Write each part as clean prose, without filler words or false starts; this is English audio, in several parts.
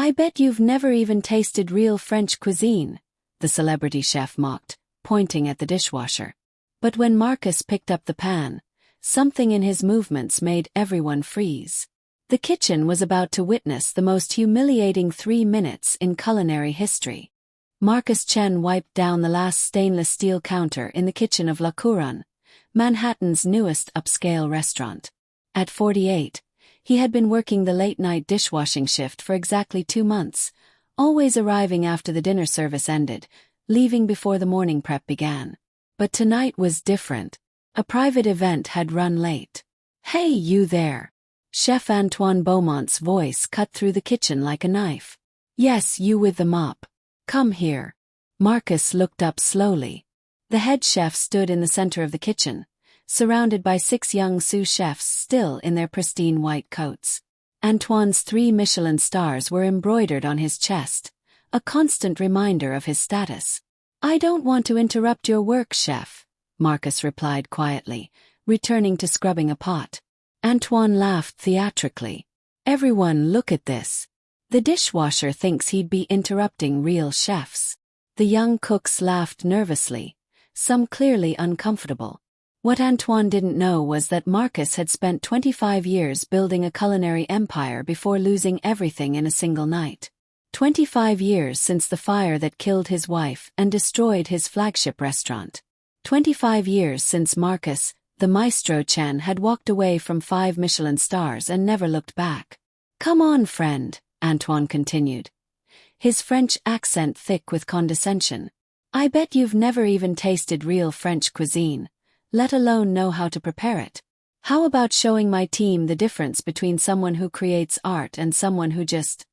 I bet you've never even tasted real French cuisine, the celebrity chef mocked, pointing at the dishwasher. But when Marcus picked up the pan, something in his movements made everyone freeze. The kitchen was about to witness the most humiliating 3 minutes in culinary history. Marcus Chen wiped down the last stainless steel counter in the kitchen of La Couronne, Manhattan's newest upscale restaurant. At 48, he had been working the late-night dishwashing shift for exactly 2 months, always arriving after the dinner service ended, leaving before the morning prep began. But tonight was different. A private event had run late. "Hey, you there!" Chef Antoine Beaumont's voice cut through the kitchen like a knife. "Yes, you with the mop. Come here." Marcus looked up slowly. The head chef stood in the center of the kitchen, surrounded by 6 young sous chefs still in their pristine white coats. Antoine's 3 Michelin stars were embroidered on his chest, a constant reminder of his status. "I don't want to interrupt your work, chef," Marcus replied quietly, returning to scrubbing a pot. Antoine laughed theatrically. "Everyone, look at this." The dishwasher thinks he'd be interrupting real chefs. The young cooks laughed nervously, some clearly uncomfortable. What Antoine didn't know was that Marcus had spent 25 years building a culinary empire before losing everything in a single night. 25 years since the fire that killed his wife and destroyed his flagship restaurant. 25 years since Marcus, the Maestro Chen, had walked away from 5 Michelin stars and never looked back. "Come on, friend," Antoine continued, his French accent thick with condescension. "I bet you've never even tasted real French cuisine, let alone know how to prepare it. How about showing my team the difference between someone who creates art and someone who just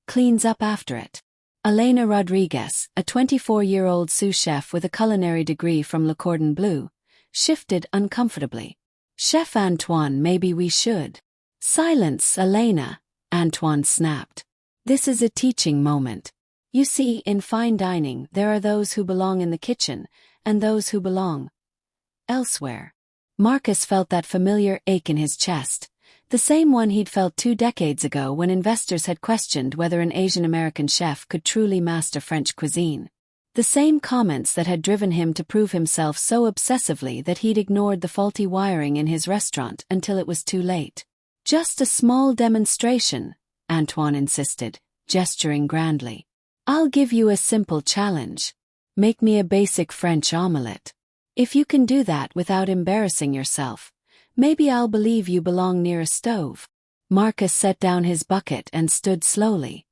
cleans up after it?" Elena Rodriguez, a 24-year-old sous chef with a culinary degree from Le Cordon Bleu, shifted uncomfortably. "Chef Antoine, maybe we should." "Silence, Elena," Antoine snapped. "This is a teaching moment. You see, in fine dining, there are those who belong in the kitchen, and those who belong elsewhere." Marcus felt that familiar ache in his chest, the same one he'd felt 2 decades ago when investors had questioned whether an Asian-American chef could truly master French cuisine. The same comments that had driven him to prove himself so obsessively that he'd ignored the faulty wiring in his restaurant until it was too late. "Just a small demonstration," Antoine insisted, gesturing grandly. "I'll give you a simple challenge. Make me a basic French omelette. If you can do that without embarrassing yourself, maybe I'll believe you belong near a stove." Marcus set down his bucket and stood slowly.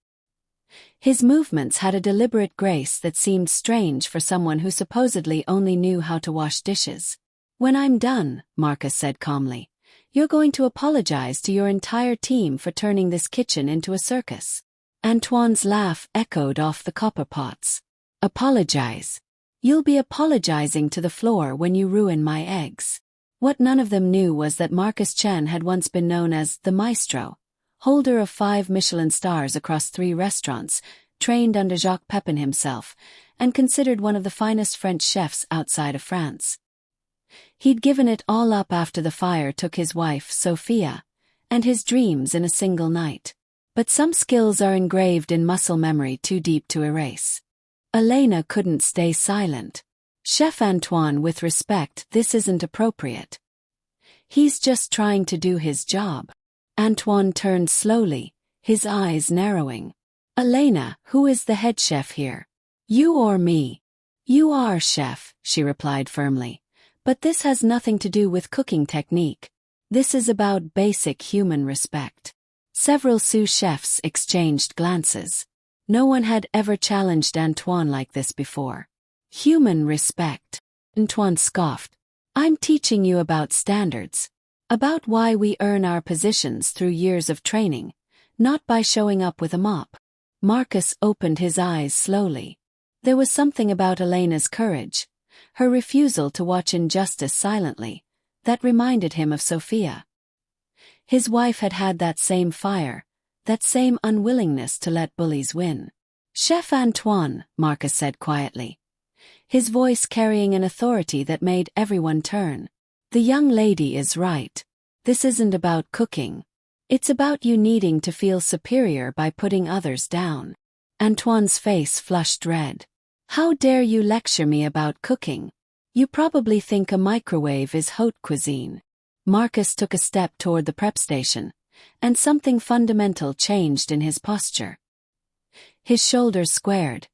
His movements had a deliberate grace that seemed strange for someone who supposedly only knew how to wash dishes. "When I'm done," Marcus said calmly, "you're going to apologize to your entire team for turning this kitchen into a circus." Antoine's laugh echoed off the copper pots. "Apologize? You'll be apologizing to the floor when you ruin my eggs." What none of them knew was that Marcus Chen had once been known as the Maestro, holder of 5 Michelin stars across 3 restaurants, trained under Jacques Pepin himself, and considered one of the finest French chefs outside of France. He'd given it all up after the fire took his wife, Sophia, and his dreams in a single night. But some skills are engraved in muscle memory too deep to erase. Elena couldn't stay silent. "Chef Antoine, with respect, this isn't appropriate. He's just trying to do his job." Antoine turned slowly, his eyes narrowing. "Elena, who is the head chef here? You or me?" "You are, chef," she replied firmly. "But this has nothing to do with cooking technique. This is about basic human respect." Several sous chefs exchanged glances. No one had ever challenged Antoine like this before. "Human respect," Antoine scoffed. "I'm teaching you about standards. About why we earn our positions through years of training, not by showing up with a mop." Marcus opened his eyes slowly. There was something about Elena's courage, her refusal to watch injustice silently, that reminded him of Sophia. His wife had had that same fire, that same unwillingness to let bullies win. "Chef Antoine," Marcus said quietly, his voice carrying an authority that made everyone turn. "The young lady is right. This isn't about cooking. It's about you needing to feel superior by putting others down. Antoine's face flushed red. How dare you lecture me about cooking? You probably think a microwave is haute cuisine. Marcus took a step toward the prep station, and something fundamental changed in his posture. His shoulders squared.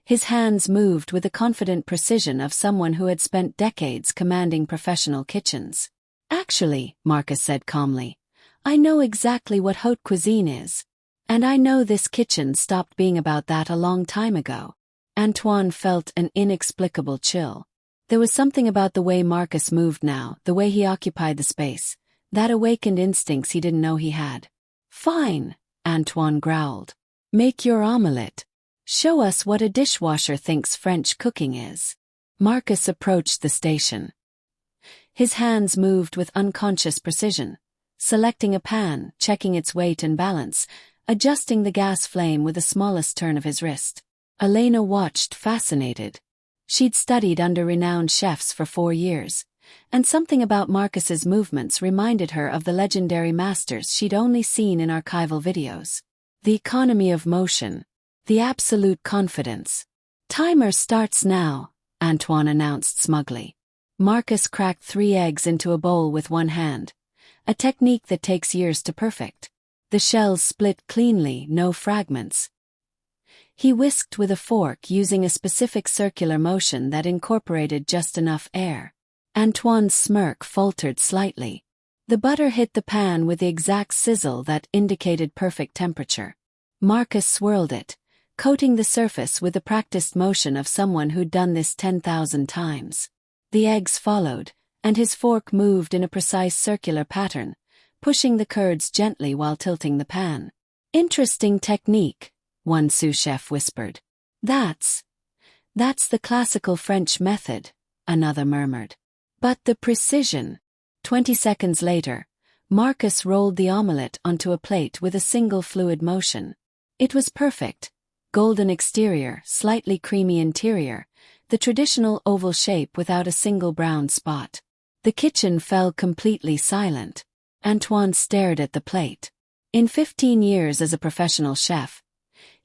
His hands moved with the confident precision of someone who had spent decades commanding professional kitchens. Actually, Marcus said calmly, I know exactly what haute cuisine is. And I know this kitchen stopped being about that a long time ago. Antoine felt an inexplicable chill. There was something about the way Marcus moved now, the way he occupied the space, that awakened instincts he didn't know he had. Fine, Antoine growled. Make your omelette. Show us what a dishwasher thinks French cooking is. Marcus approached the station. His hands moved with unconscious precision, selecting a pan, checking its weight and balance, adjusting the gas flame with the smallest turn of his wrist. Elena watched, fascinated. She'd studied under renowned chefs for 4 years, and something about Marcus's movements reminded her of the legendary masters she'd only seen in archival videos. The economy of motion. The absolute confidence. Timer starts now, Antoine announced smugly. Marcus cracked 3 eggs into a bowl with one hand, a technique that takes years to perfect. The shells split cleanly, no fragments. He whisked with a fork using a specific circular motion that incorporated just enough air. Antoine's smirk faltered slightly. The butter hit the pan with the exact sizzle that indicated perfect temperature. Marcus swirled it, coating the surface with the practiced motion of someone who'd done this 10,000 times. The eggs followed, and his fork moved in a precise circular pattern, pushing the curds gently while tilting the pan. Interesting technique, one sous chef whispered. That's the classical French method, another murmured. But the precision. 20 seconds later, Marcus rolled the omelette onto a plate with a single fluid motion. It was perfect. Golden exterior, slightly creamy interior, the traditional oval shape without a single brown spot. The kitchen fell completely silent. Antoine stared at the plate. In 15 years as a professional chef,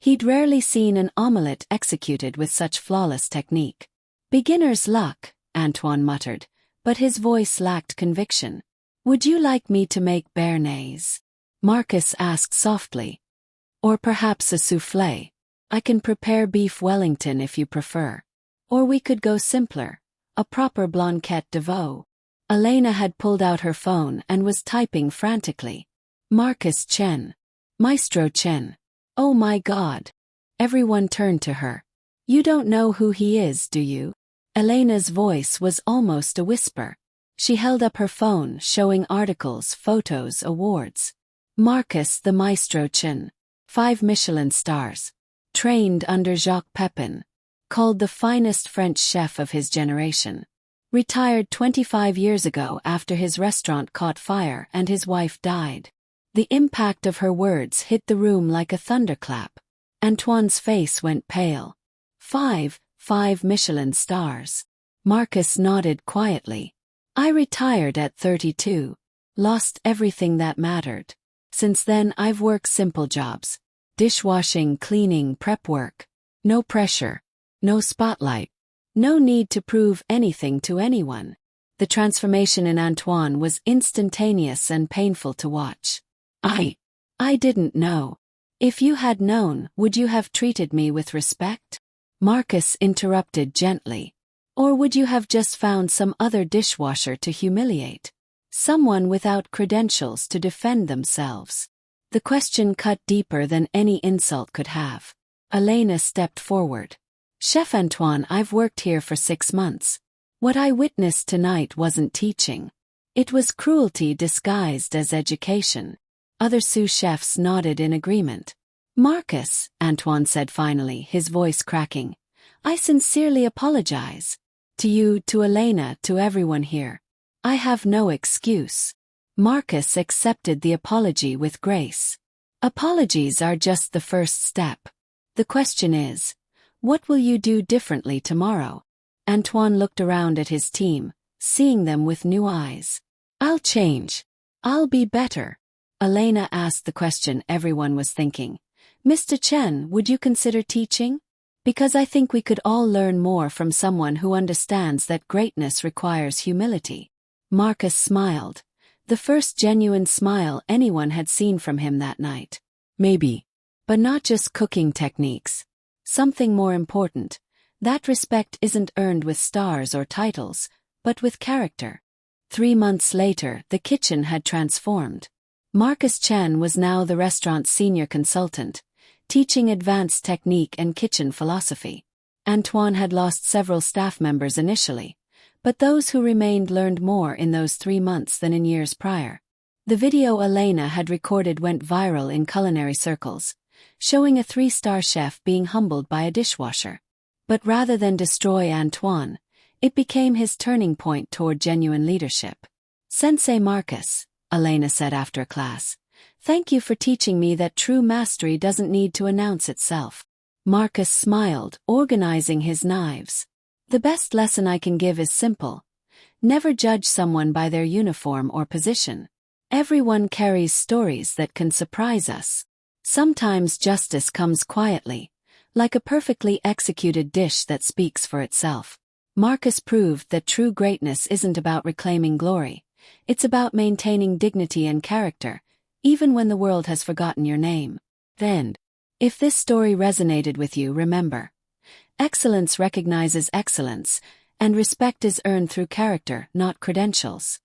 he'd rarely seen an omelette executed with such flawless technique. Beginner's luck, Antoine muttered, but his voice lacked conviction. Would you like me to make béarnaise? Marcus asked softly. Or perhaps a soufflé. I can prepare beef Wellington if you prefer. Or we could go simpler, a proper blanquette de veau. Elena had pulled out her phone and was typing frantically. Marcus Chen. Maestro Chen. Oh my God. Everyone turned to her. You don't know who he is, do you? Elena's voice was almost a whisper. She held up her phone, showing articles, photos, awards. Marcus the Maestro Chen. 5 Michelin stars. Trained under Jacques Pepin. Called the finest French chef of his generation. Retired 25 years ago after his restaurant caught fire and his wife died. The impact of her words hit the room like a thunderclap. Antoine's face went pale. 5 Michelin stars. Marcus nodded quietly. I retired at 32. Lost everything that mattered. Since then I've worked simple jobs. Dishwashing, cleaning, prep work. No pressure. No spotlight. No need to prove anything to anyone. The transformation in Antoine was instantaneous and painful to watch. I didn't know. If you had known, would you have treated me with respect? Marcus interrupted gently. Or would you have just found some other dishwasher to humiliate? Someone without credentials to defend themselves. The question cut deeper than any insult could have. Elena stepped forward. Chef Antoine, I've worked here for 6 months. What I witnessed tonight wasn't teaching. It was cruelty disguised as education. Other sous chefs nodded in agreement. Marcus, Antoine said finally, his voice cracking. I sincerely apologize. To you, to Elena, to everyone here. I have no excuse. Marcus accepted the apology with grace. Apologies are just the first step. The question is, what will you do differently tomorrow? Antoine looked around at his team, seeing them with new eyes. I'll change. I'll be better. Elena asked the question everyone was thinking. Mr. Chen, would you consider teaching? Because I think we could all learn more from someone who understands that greatness requires humility. Marcus smiled, the first genuine smile anyone had seen from him that night. Maybe. But not just cooking techniques. Something more important. That respect isn't earned with stars or titles, but with character. 3 months later, the kitchen had transformed. Marcus Chen was now the restaurant's senior consultant, teaching advanced technique and kitchen philosophy. Antoine had lost several staff members initially, but those who remained learned more in those 3 months than in years prior. The video Elena had recorded went viral in culinary circles, showing a 3-star chef being humbled by a dishwasher. But rather than destroy Antoine, it became his turning point toward genuine leadership. Sensei Marcus, Elena said after class, thank you for teaching me that true mastery doesn't need to announce itself. Marcus smiled, organizing his knives. The best lesson I can give is simple. Never judge someone by their uniform or position. Everyone carries stories that can surprise us. Sometimes justice comes quietly, like a perfectly executed dish that speaks for itself. Marcus proved that true greatness isn't about reclaiming glory. It's about maintaining dignity and character, even when the world has forgotten your name. Then, if this story resonated with you, remember, excellence recognizes excellence, and respect is earned through character, not credentials.